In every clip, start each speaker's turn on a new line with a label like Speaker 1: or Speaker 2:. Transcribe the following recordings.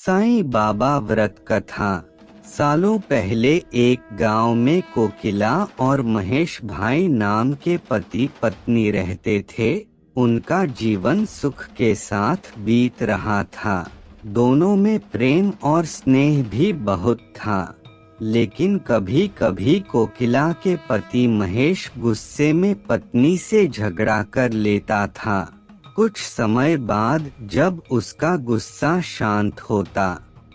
Speaker 1: साईं बाबा व्रत कथा। सालों पहले एक गांव में कोकिला और महेश भाई नाम के पति पत्नी रहते थे। उनका जीवन सुख के साथ बीत रहा था। दोनों में प्रेम और स्नेह भी बहुत था। लेकिन कभी कभी कोकिला के पति महेश गुस्से में पत्नी से झगड़ा कर लेता था। कुछ समय बाद जब उसका गुस्सा शांत होता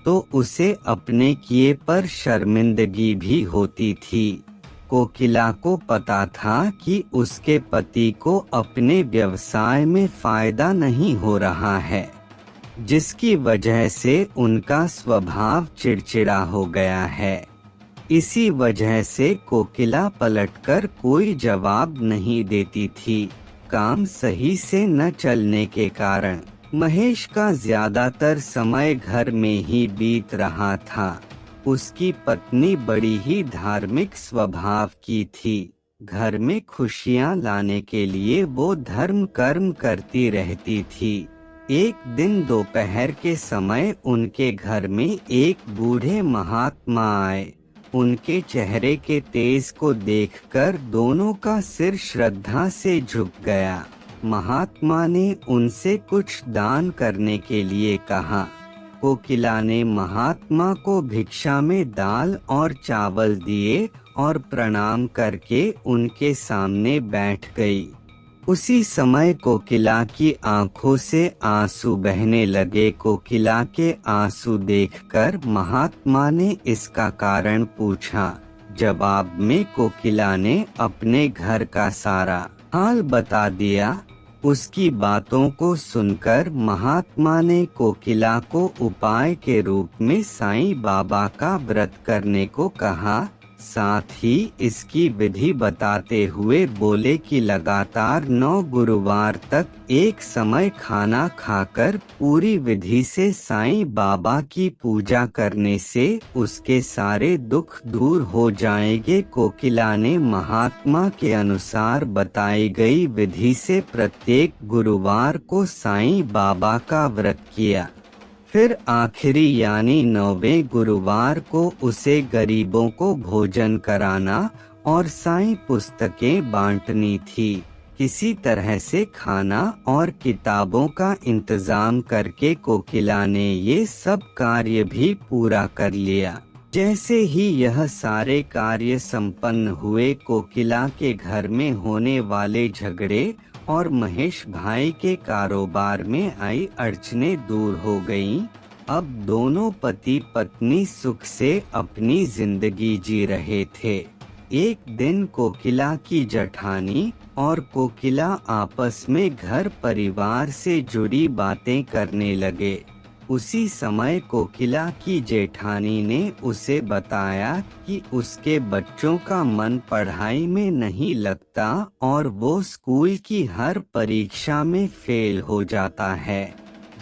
Speaker 1: तो उसे अपने किए पर शर्मिंदगी भी होती थी। कोकिला को पता था कि उसके पति को अपने व्यवसाय में फायदा नहीं हो रहा है, जिसकी वजह से उनका स्वभाव चिड़चिड़ा हो गया है। इसी वजह से कोकिला पलटकर कोई जवाब नहीं देती थी। काम सही से न चलने के कारण महेश का ज्यादातर समय घर में ही बीत रहा था। उसकी पत्नी बड़ी ही धार्मिक स्वभाव की थी। घर में खुशियां लाने के लिए वो धर्म कर्म करती रहती थी। एक दिन दोपहर के समय उनके घर में एक बूढ़े महात्मा आए। उनके चेहरे के तेज को देखकर दोनों का सिर श्रद्धा से झुक गया। महात्मा ने उनसे कुछ दान करने के लिए कहा। कोकिला ने महात्मा को भिक्षा में दाल और चावल दिए और प्रणाम करके उनके सामने बैठ गई। उसी समय कोकिला की आंखों से आंसू बहने लगे। कोकिला के आंसू देखकर महात्मा ने इसका कारण पूछा। जवाब में कोकिला ने अपने घर का सारा हाल बता दिया। उसकी बातों को सुनकर महात्मा ने कोकिला को उपाय के रूप में साईं बाबा का व्रत करने को कहा। साथ ही इसकी विधि बताते हुए बोले कि लगातार 9 गुरुवार तक एक समय खाना खाकर पूरी विधि से साईं बाबा की पूजा करने से उसके सारे दुख दूर हो जाएंगे। कोकिला ने महात्मा के अनुसार बताई गई विधि से प्रत्येक गुरुवार को साईं बाबा का व्रत किया। फिर आखिरी यानी 9वें गुरुवार को उसे गरीबों को भोजन कराना और साईं पुस्तकें बांटनी थी। किसी तरह से खाना और किताबों का इंतजाम करके कोकिला ने ये सब कार्य भी पूरा कर लिया। जैसे ही यह सारे कार्य संपन्न हुए, कोकिला के घर में होने वाले झगड़े और महेश भाई के कारोबार में आई अड़चनें दूर हो गईं। अब दोनों पति पत्नी सुख से अपनी जिंदगी जी रहे थे। एक दिन कोकिला की जेठानी और कोकिला आपस में घर परिवार से जुड़ी बातें करने लगे। उसी समय कोकिला की जेठानी ने उसे बताया कि उसके बच्चों का मन पढ़ाई में नहीं लगता और वो स्कूल की हर परीक्षा में फेल हो जाता है।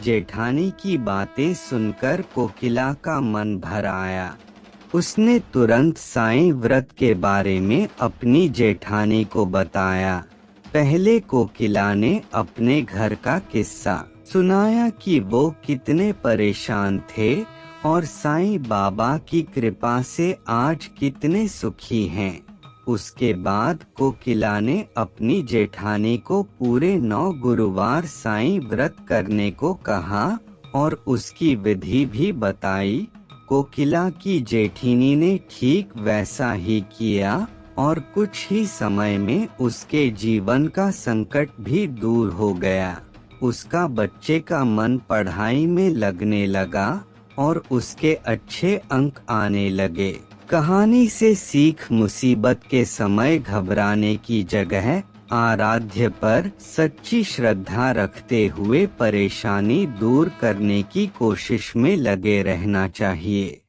Speaker 1: जेठानी की बातें सुनकर कोकिला का मन भर आया। उसने तुरंत साईं व्रत के बारे में अपनी जेठानी को बताया। पहले कोकिला ने अपने घर का किस्सा सुनाया कि वो कितने परेशान थे और साईं बाबा की कृपा से आज कितने सुखी हैं। उसके बाद कोकिला ने अपनी जेठानी को पूरे 9 गुरुवार साईं व्रत करने को कहा और उसकी विधि भी बताई। कोकिला की जेठिनी ने ठीक वैसा ही किया और कुछ ही समय में उसके जीवन का संकट भी दूर हो गया। उसका बच्चे का मन पढ़ाई में लगने लगा और उसके अच्छे अंक आने लगे। कहानी से सीख, मुसीबत के समय घबराने की जगह आराध्य पर सच्ची श्रद्धा रखते हुए परेशानी दूर करने की कोशिश में लगे रहना चाहिए।